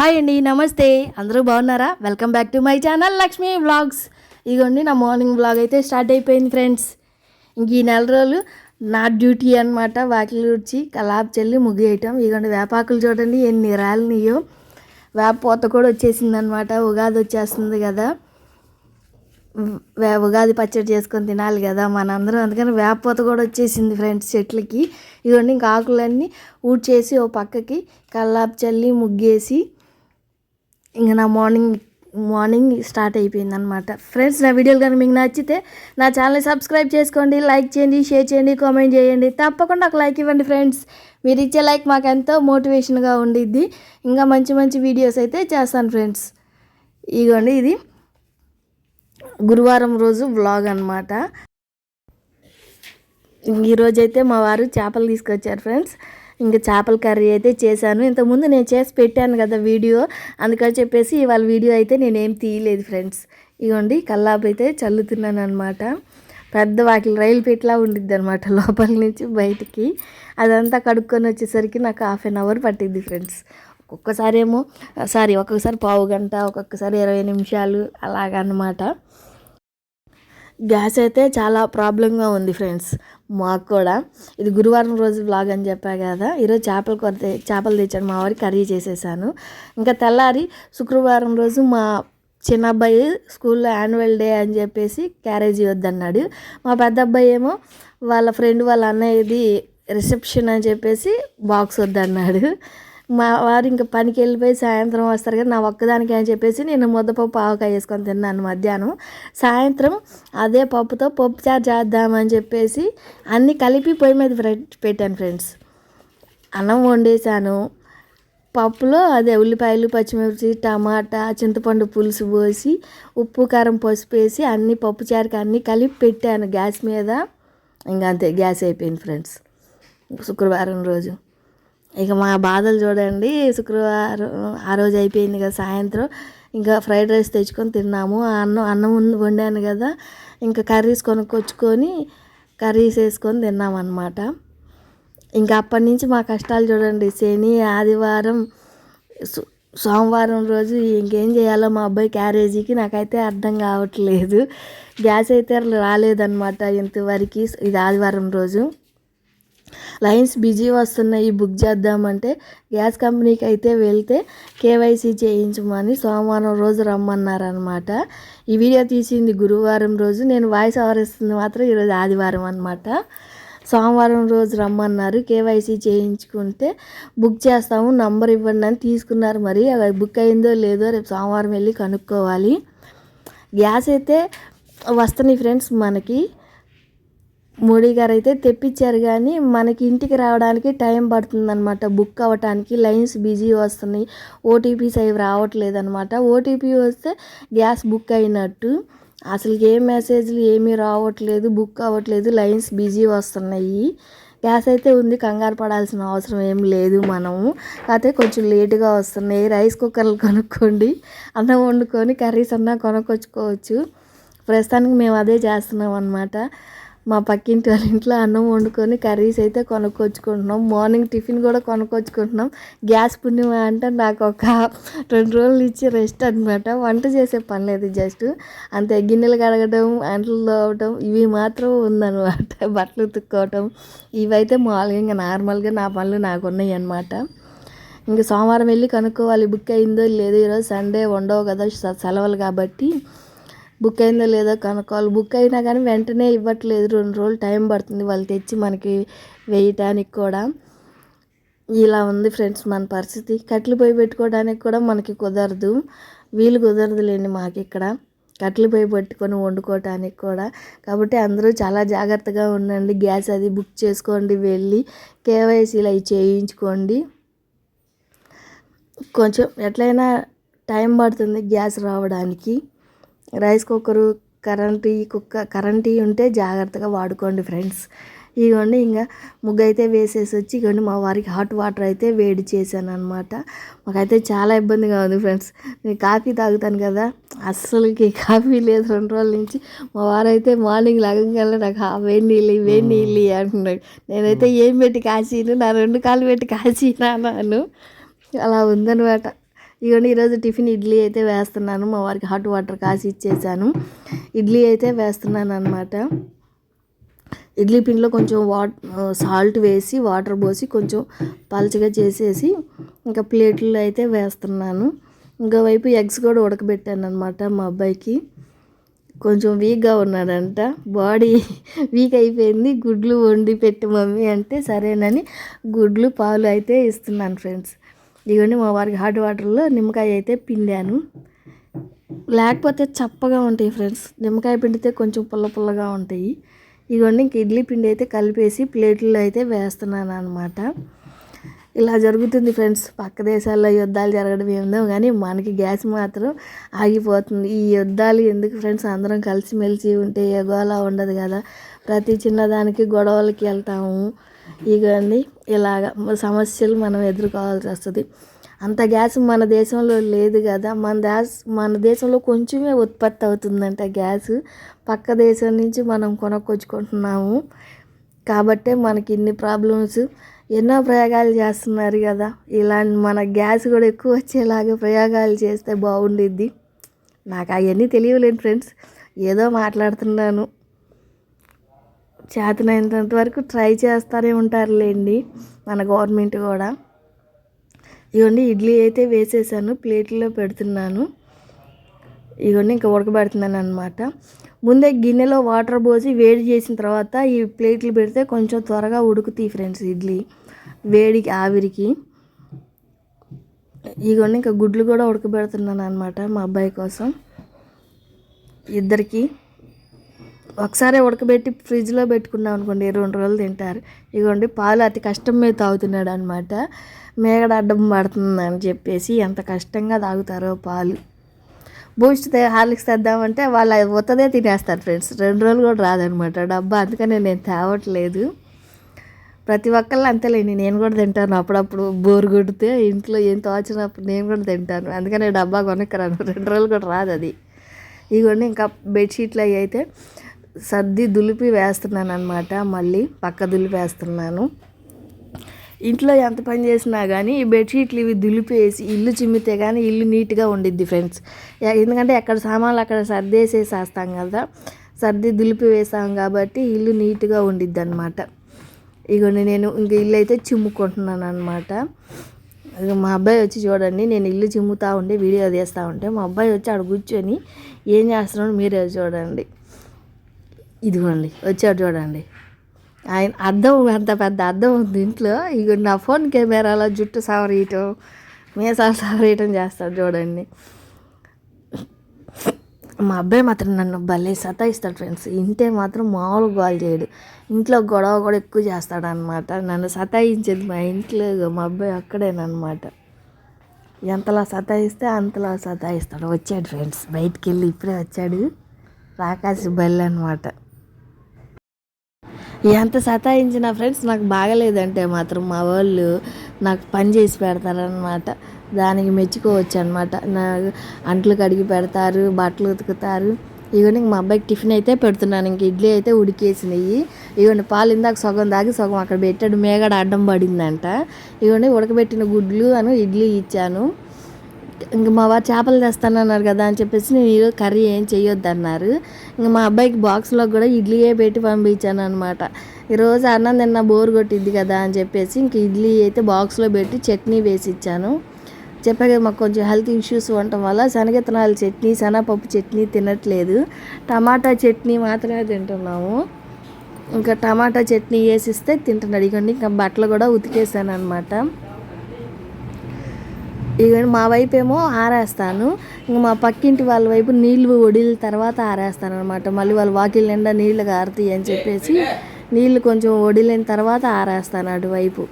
Hi అండి, నమస్తే. అందరూ బాగున్నారా? Welcome back to my channel Lakshmi vlogs. ఇదిగోండి నా మార్నింగ్ వ్లాగ్ అయితే స్టార్ట్ అయిపోయింది ఫ్రెండ్స్. ఇంక ఈ నెల రోజులు నా డ్యూటీ అనమాట. వాకిలి ఊడ్చి కలాపు చల్లి ముగ్గు వేయటం. ఇదిగోండి వేపాకులు చూడండి ఎన్ని రాలినాయో. వేప పూత కూడా వచ్చేసింది అనమాట. ఉగాది వచ్చేస్తుంది కదా, ఉగాది పచ్చడి చేసుకొని తినాలి కదా మనందరం. అందుకని వేప పూత కూడా వచ్చేసింది ఫ్రెండ్స్ చెట్లకి. ఇవన్నీ ఇంకా ఆకులన్నీ ఊడ్చేసి ఓ పక్కకి కల్లాపు చల్లి ముగ్గేసి ఇంకా నా మార్నింగ్ స్టార్ట్ అయిపోయింది అనమాట ఫ్రెండ్స్. నా వీడియోలు కానీ మీకు నచ్చితే నా ఛానల్ సబ్స్క్రైబ్ చేసుకోండి, లైక్ చేయండి, షేర్ చేయండి, కామెంట్ చేయండి. తప్పకుండా ఒక లైక్ ఇవ్వండి ఫ్రెండ్స్. మీరు ఇచ్చే లైక్ మాకు ఎంతో మోటివేషన్గా ఉండిద్ది. ఇంకా మంచి మంచి వీడియోస్ అయితే చేస్తాను ఫ్రెండ్స్. ఇదిగోండి ఇది గురువారం రోజు వ్లాగ్ అనమాట. ఈరోజైతే మా వారు చేపలు తీసుకొచ్చారు ఫ్రెండ్స్. ఇంకా చేపల కర్రీ అయితే చేశాను. ఇంతకుముందు నేను చేసి పెట్టాను కదా వీడియో, అందుకని చెప్పేసి ఇవాళ వీడియో అయితే నేనేం తీయలేదు ఫ్రెండ్స్. ఇగోండి కల్లాపు అయితే చల్లుతున్నాను అనమాట. పెద్ద వాకిలి రైలు పెట్టిలా ఉండిద్ది అనమాట లోపల నుంచి బయటికి. అదంతా కడుక్కొని వచ్చేసరికి నాకు 1/2 అవర్ పట్టిద్ది ఫ్రెండ్స్. ఒక్కొక్కసారి పావు గంట, ఒక్కొక్కసారి 20 నిమిషాలు అలాగనమాట. గ్యాస్ అయితే చాలా ప్రాబ్లంగా ఉంది ఫ్రెండ్స్ మాకు కూడా. ఇది గురువారం రోజు వ్లాగ్ అని చెప్పా కదా. ఈరోజు చేపలు తెచ్చాను మా వారికి, కర్రీ చేసేసాను. ఇంకా తెల్లారి శుక్రవారం రోజు మా చిన్న అబ్బాయి స్కూల్లో యాన్యువల్ డే అని చెప్పేసి క్యారేజీ వద్దన్నాడు. మా పెద్ద అబ్బాయి ఏమో వాళ్ళ ఫ్రెండ్ వాళ్ళ అన్నయ్యది రిసెప్షన్ అని చెప్పేసి బాక్స్ వద్దన్నాడు. మా వారు ఇంకా పనికి వెళ్ళిపోయి సాయంత్రం వస్తారు కదా, నా ఒక్కదానికి అని చెప్పేసి నేను ముద్దపప్పు ఆవకాయ వేసుకొని తిన్నాను మధ్యాహ్నం. సాయంత్రం అదే పప్పుతో పప్పుచారు చేద్దామని చెప్పేసి అన్నీ కలిపి పొయ్యి మీద పెట్టాను ఫ్రెండ్స్. అన్నం వండేసాను. పప్పులో అదే ఉల్లిపాయలు, పచ్చిమిర్చి, టమాటా, చింతపండు పులుసు పోసి ఉప్పు కారం పసుపు వేసి అన్నీ పప్పుచారుకి అన్నీ కలిపి పెట్టాను గ్యాస్ మీద. ఇంకా అంతే, గ్యాస్ అయిపోయింది ఫ్రెండ్స్ శుక్రవారం రోజు. ఇక మా బాధలు చూడండి. శుక్రవారం ఆ రోజు అయిపోయింది కదా, సాయంత్రం ఇంకా ఫ్రైడ్ రైస్ తెచ్చుకొని తిన్నాము. అన్నం వండాను కదా, ఇంకా కర్రీస్ కొనుక్కొచ్చుకొని కర్రీస్ వేసుకొని తిన్నాము అనమాట. ఇంకా అప్పటి నుంచి మా కష్టాలు చూడండి. శని, ఆదివారం, సోమవారం రోజు ఇంకేం చేయాలో మా అబ్బాయి క్యారేజీకి నాకైతే అర్థం కావట్లేదు. గ్యాస్ అయితే రాలేదన్నమాట ఇంతవరకు. ఇది ఆదివారం రోజు. లైన్స్ బిజీ వస్తున్నాయి, బుక్ చేద్దామంటే గ్యాస్ కంపెనీకి అయితే వెళ్తే కేవైసీ చేయించమని సోమవారం రోజు రమ్మన్నారనమాట. ఈ వీడియో తీసింది గురువారం రోజు, నేను వాయిస్ ఓవర్ ఇస్తుంది మాత్రం ఈరోజు ఆదివారం అనమాట. సోమవారం రోజు రమ్మన్నారు, కేవైసీ చేయించుకుంటే బుక్ చేస్తాము, నంబర్ ఇవ్వండి అని తీసుకున్నారు. మరి అది బుక్ అయిందో లేదో రేపు సోమవారం వెళ్ళి కనుక్కోవాలి. గ్యాస్ అయితే వస్తున్నాయి ఫ్రెండ్స్. మనకి మోడీ గారు అయితే తెప్పించారు, కానీ మనకి ఇంటికి రావడానికి టైం పడుతుందన్నమాట బుక్ అవ్వటానికి. లైన్స్ బిజీ వస్తున్నాయి, ఓటీపీస్ అవి రావట్లేదు అనమాట. ఓటీపీ వస్తే గ్యాస్ బుక్ అయినట్టు. అసలు ఏ మెసేజ్లు ఏమీ రావట్లేదు, బుక్ అవ్వట్లేదు, లైన్స్ బిజీ వస్తున్నాయి. గ్యాస్ అయితే ఉంది, కంగారు పడాల్సిన అవసరం ఏం లేదు మనము. కాకపోతే కొంచెం లేటుగా వస్తున్నాయి. రైస్ కుక్కర్లు కొనుక్కోండి, అన్నం వండుకొని కర్రీస్ అన్నా కొనుక్కొచ్చుకోవచ్చు. ప్రస్తుతానికి మేము అదే చేస్తున్నాం అనమాట. మా పక్కింటి వాళ్ళ ఇంట్లో అన్నం వండుకొని కర్రీస్ అయితే కొనుక్కొచ్చుకుంటున్నాం. మార్నింగ్ టిఫిన్ కూడా కొనుక్కొచ్చుకుంటున్నాం. గ్యాస్ పుణ్యమా అంటే నాకు ఒక 2 రోజులు ఇచ్చి రెస్ట్ అనమాట. వంట చేసే పని లేదు, జస్ట్ అంతే. గిన్నెలు కడగడం, అంట్లు తోవడం ఇవి మాత్రం ఉందన్నమాట. బట్టలు ఉతుక్కోవటం ఇవైతే మామూలుగా ఇంకా నార్మల్గా నా పనులు నాకు ఉన్నాయి అన్నమాట. ఇంకా సోమవారం వెళ్ళి కనుక్కోవాలి బుక్ అయిందో లేదో. ఈరోజు సండే ఉండవు కదా, సెలవులు కాబట్టి బుక్ అయిందో లేదో కనుక్కోవాలి. బుక్ అయినా కానీ వెంటనే ఇవ్వట్లేదు, 2 రోజులు టైం పడుతుంది వాళ్ళు తెచ్చి మనకి వేయటానికి కూడా. ఇలా ఉంది ఫ్రెండ్స్ మన పరిస్థితి. కట్టెలు పొయ్యి పెట్టుకోవడానికి కూడా మనకి కుదరదు, వీలు కుదరదులేండి మాకు ఇక్కడ కట్టెలు పొయ్యి పెట్టుకొని వండుకోవటానికి కూడా. కాబట్టి అందరూ చాలా జాగ్రత్తగా ఉండండి. గ్యాస్ అది బుక్ చేసుకోండి, వెళ్ళి కేవైసీలు అవి చేయించుకోండి. కొంచెం ఎట్లయినా టైం పడుతుంది గ్యాస్ రావడానికి. రైస్ కుక్కరు, కరెంట్ ఉంటే జాగ్రత్తగా వాడుకోండి ఫ్రెండ్స్. ఇదిగోండి ఇంకా ముగ్గు అయితే వేసేసి వచ్చి ఇదిగోండి మా వారికి హాట్ వాటర్ అయితే వేడి చేశాను అనమాట. మాకైతే చాలా ఇబ్బందిగా ఉంది ఫ్రెండ్స్. నేను కాఫీ తాగుతాను కదా, అస్సలుకి కాఫీ లేదు 2 రోజుల నుంచి. మా వారైతే మార్నింగ్ లగంగానే నాకు వేడి నీళ్ళు అంటున్నాడు. నేనైతే ఏం పెట్టి కాసిను, నా 2 కాళ్ళు పెట్టి కాసినా అన్నాను. అలా ఉందనమాట. ఇదిగోండి ఈరోజు టిఫిన్ ఇడ్లీ అయితే వేస్తున్నాను. మా వారికి హాట్ వాటర్ కాసి ఇచ్చేసాను. ఇడ్లీ అయితే వేస్తున్నాను అనమాట. ఇడ్లీ పిండిలో కొంచెం సాల్ట్ వేసి వాటర్ పోసి కొంచెం పలచగా చేసేసి ఇంకా ప్లేట్లో అయితే వేస్తున్నాను. ఇంకోవైపు ఎగ్స్ కూడా ఉడకబెట్టాను అనమాట. మా అబ్బాయికి కొంచెం వీక్గా ఉన్నాడంట, బాడీ వీక్ అయిపోయింది. గుడ్లు వండి పెట్టి మమ్మీ అంటే సరేనని గుడ్లు పాలు అయితే ఇస్తున్నాను ఫ్రెండ్స్. ఇదిగోండి మా వారికి హాట్ వాటర్లో నిమ్మకాయ అయితే పిండాను. లేకపోతే చప్పగా ఉంటాయి ఫ్రెండ్స్, నిమ్మకాయ పిండితే కొంచెం పుల్ల పుల్లగా ఉంటాయి. ఇదిగోండి ఇంక ఇడ్లీ పిండి అయితే కలిపేసి ప్లేట్లో అయితే వేస్తున్నాను అనమాట. ఇలా జరుగుతుంది ఫ్రెండ్స్. పక్క దేశాల్లో యుద్ధాలు జరగడం ఏందో కానీ మనకి గ్యాస్ మాత్రం ఆగిపోతుంది. ఈ యుద్ధాలు ఎందుకు ఫ్రెండ్స్, అందరం కలిసిమెలిసి ఉంటే ఏ గోలా ఉండదు కదా. ప్రతి చిన్నదానికి గొడవలకి వెళ్తాము. ఇవన్నీ ఇలాగ సమస్యలు మనం ఎదుర్కోవాల్సి వస్తుంది. అంత గ్యాస్ మన దేశంలో లేదు కదా. మన దేశంలో కొంచెమే ఉత్పత్తి అవుతుందంట గ్యాస్. పక్క దేశం నుంచి మనం కొనుక్కొచ్చుకుంటున్నాము కాబట్టే మనకి ఇన్ని ప్రాబ్లమ్స్. ఎన్నో ప్రయోగాలు చేస్తున్నారు కదా. ఇలాంటి మన గ్యాస్ కూడా ఎక్కువ వచ్చేలాగా ప్రయోగాలు చేస్తే బాగుండిద్ది. నాకు అవన్నీ తెలియలేదు ఫ్రెండ్స్, ఏదో మాట్లాడుతున్నాను. చేతనైనంత వరకు ట్రై చేస్తూనే ఉంటారులేండి మన గవర్నమెంట్ కూడా. ఇవన్నీ ఇడ్లీ అయితే వేసేసాను, ప్లేట్లో పెడుతున్నాను. ఇవన్నీ ఇంకా ఉడకబెడుతున్నాను అనమాట. ముందే గిన్నెలో వాటర్ పోసి వేడి చేసిన తర్వాత ఈ ప్లేట్లు పెడితే కొంచెం త్వరగా ఉడుకుతాయి ఫ్రెండ్స్ ఇడ్లీ వేడికి ఆవిరికి. ఇవన్నీ ఇంకా గుడ్లు కూడా ఉడకబెడుతున్నాను అనమాట మా అబ్బాయి కోసం. ఇద్దరికి ఒకసారి ఉడకబెట్టి ఫ్రిడ్జ్లో పెట్టుకున్నాం అనుకోండి 2 రోజులు తింటారు. ఇదిగోండి పాలు అతి కష్టం మీద తాగుతున్నాడు అనమాట. మేగడ అడ్డం పడుతుందని చెప్పేసి ఎంత కష్టంగా తాగుతారో పాలు. బూస్ట్ హార్లిక్స్ తెద్దామంటే వాళ్ళు ఉత్తదే తినేస్తారు ఫ్రెండ్స్. 2 రోజులు కూడా రాదనమాట డబ్బా. అందుకని నేను తేవట్లేదు. ప్రతి ఒక్కళ్ళు అంతేలేండి, నేను కూడా తింటాను. అప్పుడప్పుడు బోరు కొడితే ఇంట్లో ఏం తోచినప్పుడు నేను కూడా తింటాను. అందుకని డబ్బా కొనుక్కరాను, 2 రోజులు కూడా రాదు అది. ఇవన్నీ ఇంకా బెడ్షీట్లు అవి అయితే సర్ది దులిపి వేస్తున్నాను అనమాట. మళ్ళీ పక్క దులిపి వేస్తున్నాను. ఇంట్లో ఎంత పని చేసినా కానీ ఈ బెడ్షీట్లు ఇవి దులిపేసి ఇల్లు చిమ్మితే కానీ ఇల్లు నీట్గా ఉండిద్ది ఫ్రెండ్స్. ఎందుకంటే ఎక్కడ సామాన్లు అక్కడ సర్దేసేసేస్తాం కదా, సర్ది దులిపి వేసాం కాబట్టి ఇల్లు నీట్గా ఉండిద్ది అనమాట. ఇగోండి నేను ఇంక ఇల్లు అయితే చిమ్ముకుంటున్నాను అనమాట. మా అబ్బాయి వచ్చి చూడండి, నేను ఇల్లు చిమ్ముతూ ఉంటే వీడియో తీస్తూ ఉంటే మా అబ్బాయి వచ్చి ఆడ కూర్చొని ఏం చేస్తున్నాడు మీరే చూడండి. ఇదిగోండి వచ్చాడు చూడండి. ఆయన అద్దం, అంత పెద్ద అద్దం ఉంది ఇంట్లో. ఇక నా ఫోన్ కెమెరాలో జుట్టు సవరీయటం, మీసాలు సవరీయటం చేస్తాడు చూడండి. మా అబ్బాయి మాత్రం నన్ను భలే సతాయిస్తాడు ఫ్రెండ్స్. ఇంటే మాత్రం మామూలు గోల్ చేయడు, ఇంట్లో గొడవ కూడా ఎక్కువ చేస్తాడనమాట. నన్ను సతాయించేది మా ఇంట్లో మా అబ్బాయి అక్కడేనమాట. ఎంతలా సతాయిస్తే అంతలా సతాయిస్తాడు. వచ్చాడు ఫ్రెండ్స్, బయటికి వెళ్ళి ఇప్పుడే వచ్చాడు. రాకాసి బల్లి అనమాట. ఎంత సతాయించిన ఫ్రెండ్స్ నాకు బాగలేదంటే మాత్రం మా వాళ్ళు నాకు పని చేసి పెడతారనమాట. దానికి మెచ్చుకోవచ్చు అనమాట. నా అంట్లు కడిగి పెడతారు, బట్టలు ఉతుకుతారు. ఇవన్నీ మా అబ్బాయికి టిఫిన్ అయితే పెడుతున్నాను. ఇంక ఇడ్లీ అయితే ఉడికేసినాయి. ఇవన్నీ పాలు ఇందాక సగం దాగి సగం అక్కడ పెట్టాడు, మేగడ అడ్డం పడిందంట. ఇవన్నీ ఉడకబెట్టిన గుడ్లు అని ఇడ్లీ ఇచ్చాను. ఇంక మా వారు చేపలు తెస్తానన్నారు కదా అని చెప్పేసి నేను ఈరోజు కర్రీ ఏం చేయొద్దు అన్నారు. ఇంక మా అబ్బాయికి బాక్స్లో కూడా ఇడ్లీయే పెట్టి పంపించాను అనమాట. ఈరోజు అన్నం తిన్న బోర్ కొట్టిద్ది కదా అని చెప్పేసి ఇంక ఇడ్లీ అయితే బాక్స్లో పెట్టి చట్నీ వేసి ఇచ్చాను. చెప్పా కదా మాకు కొంచెం హెల్త్ ఇష్యూస్ ఉండటం వల్ల శనగిత్తనాల చట్నీ, శనగపప్పు చట్నీ తినట్లేదు. టమాటా చట్నీ మాత్రమే తింటున్నాము. ఇంకా టమాటా చట్నీ వేసిస్తే తింటున్నాడు. ఇకండి ఇంకా బట్టలు కూడా ఉతికేసాను అనమాట. ఇక మా వైపు ఏమో ఆరేస్తాను, ఇంక మా పక్కింటి వాళ్ళ వైపు నీళ్ళు వడిలిన తర్వాత ఆరేస్తాను అనమాట. మళ్ళీ వాళ్ళ వాకిల్ నిండా నీళ్ళు కారుతాయి అని చెప్పేసి నీళ్ళు కొంచెం వడిలిన తర్వాత ఆరేస్తాను అటువైపు.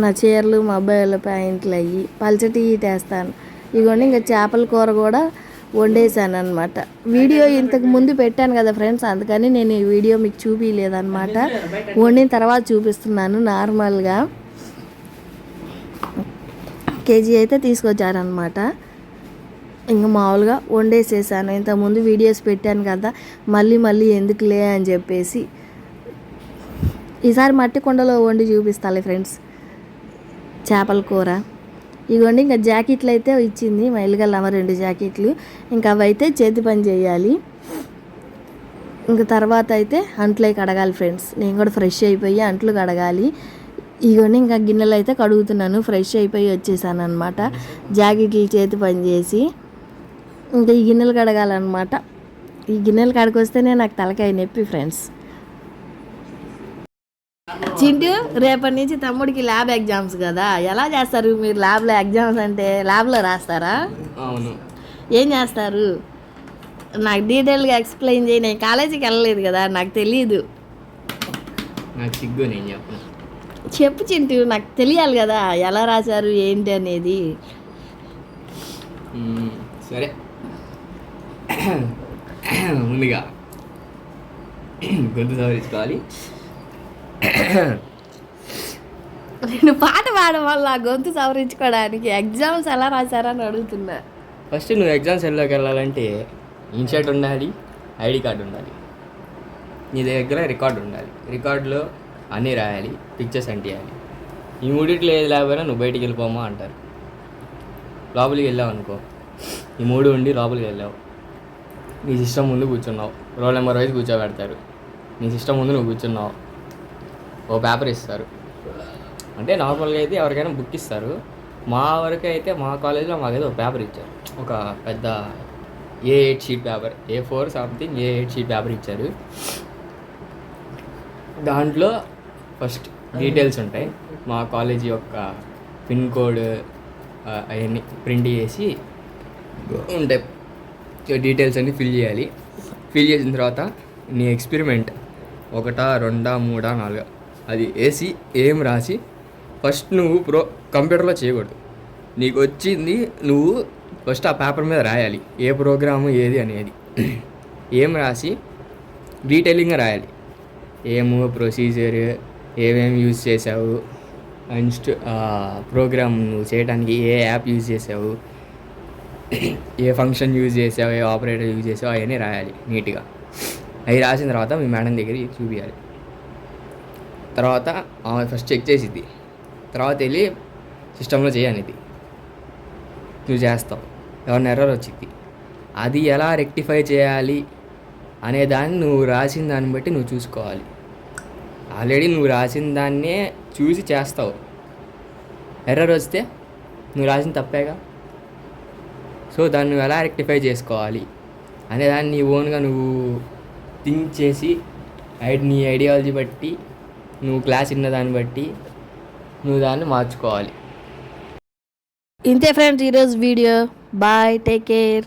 నా చీరలు, మా అబ్బాయిల ప్యాంట్లు అయ్యి పల్చటి వేస్తాను. ఇగోండి ఇంకా చేపల కూర కూడా వండేసాను అనమాట. వీడియో ఇంతకు ముందు పెట్టాను కదా ఫ్రెండ్స్, అందుకని నేను ఈ వీడియో మీకు చూపించలేదన్నమాట. వండిన తర్వాత చూపిస్తున్నాను. నార్మల్గా కేజీ అయితే తీసుకొచ్చారనమాట. ఇంకా మామూలుగా వండేసేసాను. ఇంతకుముందు వీడియోస్ పెట్టాను కదా, మళ్ళీ ఎందుకులే అని చెప్పేసి ఈసారి మట్టి కుండలో వండి చూపిస్తాలే ఫ్రెండ్స్ చేపల కూర. ఇదిగోండి ఇంకా జాకెట్లు అయితే ఇచ్చింది మా ఇల్లుగల్లమ్మ 2 జాకెట్లు. ఇంకా అవి అయితే చేతి పని చేయాలి. ఇంకా తర్వాత అయితే అంట్లు కడగాలి ఫ్రెండ్స్. నేను కూడా ఫ్రెష్ అయిపోయి అంట్లు కడగాలి. ఇదిగోండి ఇంకా గిన్నెలు అయితే కడుగుతున్నాను. ఫ్రెష్ అయిపోయి వచ్చేసాను అనమాట. జాకెట్లు చేతి పని చేసి ఇంకా ఈ గిన్నెలు కడగాలన్నమాట. ఈ గిన్నెలు కడకొస్తేనే నాకు తలకాయ నొప్పి ఫ్రెండ్స్. చింటూ, రేపటి నుంచి తమ్ముడికి ల్యాబ్ ఎగ్జామ్స్ కదా, ఎలా చేస్తారు మీరు ల్యాబ్లో ఎగ్జామ్స్? అంటే ల్యాబ్లో రాస్తారా? అవును. ఏం చేస్తారు నాకు డీటెయిల్గా ఎక్స్ప్లెయిన్ చేయి. నేను కాలేజీకి వెళ్ళలేదు కదా, నాకు తెలియదు. నాకు సిగ్గు, నేను చెప్పు చింటూ, నాకు తెలియాలి కదా ఎలా రాశారు ఏంటి అనేది. సరే, ముందుగా గొంతు సవరించుకోవాలి. నేను పాట పాడడం వల్ల గొంతు సవరించుకోవడానికి ఎగ్జామ్స్ ఎలా రాశారని అడుగుతున్నా. ఫస్ట్ నువ్వు ఎగ్జామ్స్ సెల్లోకి వెళ్ళాలంటే ఇన్షర్ట్ ఉండాలి, ఐడి కార్డు ఉండాలి, నీ దగ్గర రికార్డు ఉండాలి. రికార్డులో అన్నీ రాయాలి, పిక్చర్స్ అంటియాలి. ఈ మూడిట్లో ఏది లేకపోయినా నువ్వు బయటికి వెళ్ళిపోమా అంటారు. లోపలికి వెళ్ళావు అనుకో, ఈ 3 ఉండి లోపలికి వెళ్ళావు, నీ సిస్టమ్ ముందు కూర్చున్నావు, రోల్ నెంబర్ వైజ్ కూర్చోబెడతారు. నీ సిస్టమ్ ముందు నువ్వు కూర్చున్నావు, ఓ పేపర్ ఇస్తారు. అంటే నార్మల్గా అయితే ఎవరికైనా బుక్ ఇస్తారు. మా వరకు అయితే మా కాలేజీలో మాకైతే ఒక పేపర్ ఇచ్చారు, ఒక పెద్ద A8 sheet paper, A4 something A8 sheet paper ఇచ్చారు. దాంట్లో ఫస్ట్ డీటెయిల్స్ ఉంటాయి, మా కాలేజీ యొక్క పిన్ కోడ్ అవన్నీ ప్రింట్ చేసి ఉంటాయి. డీటెయిల్స్ అన్నీ ఫిల్ చేయాలి. ఫిల్ చేసిన తర్వాత నీ ఎక్స్పెరిమెంట్ 1, 2, 3, 4 అది వేసి ఏం రాసి ఫస్ట్ నువ్వు కంప్యూటర్లో చేయకూడదు. నీకు వచ్చింది నువ్వు ఫస్ట్ ఆ పేపర్ మీద రాయాలి, ఏ ప్రోగ్రాము ఏది అనేది. ఏం రాసి డీటెయిలింగ్గా రాయాలి. ఏమో ప్రొసీజర్, ఏమేమి యూజ్ చేసావు, అండ్ ప్రోగ్రామ్ నువ్వు చేయడానికి ఏ యాప్ యూజ్ చేసావు, ఏ ఫంక్షన్ యూజ్ చేసావు, ఏ ఆపరేటర్ యూజ్ చేసావు, అవన్నీ రాయాలి నీట్గా. అవి రాసిన తర్వాత మీ మేడం దగ్గర చూపించాలి. తర్వాత ఆమె ఫస్ట్ చెక్ చేసిద్ది, తర్వాత వెళ్ళి సిస్టంలో చేయనిది నువ్వు చేస్తావు. ఎవరిని ఎర్రర్ వచ్చింది, అది ఎలా రెక్టిఫై చేయాలి అనే దాన్ని నువ్వు రాసిన దాన్ని బట్టి నువ్వు చూసుకోవాలి. ఆల్రెడీ నువ్వు రాసిన దాన్నే చూసి చేస్తావు. ఎర్రర్ వస్తే నువ్వు రాసిన తప్పేగా. సో దాన్ని నువ్వు ఎలా రెక్టిఫై చేసుకోవాలి అనే దాన్ని నీ ఓన్గా నువ్వు థింక్ చేసి నీ ఐడియాలజీ బట్టి, నువ్వు క్లాస్ విన్న దాన్ని బట్టి నువ్వు దాన్ని మార్చుకోవాలి. ఇంతే ఫ్రెండ్స్ ఈరోజు వీడియో. Bye, take care.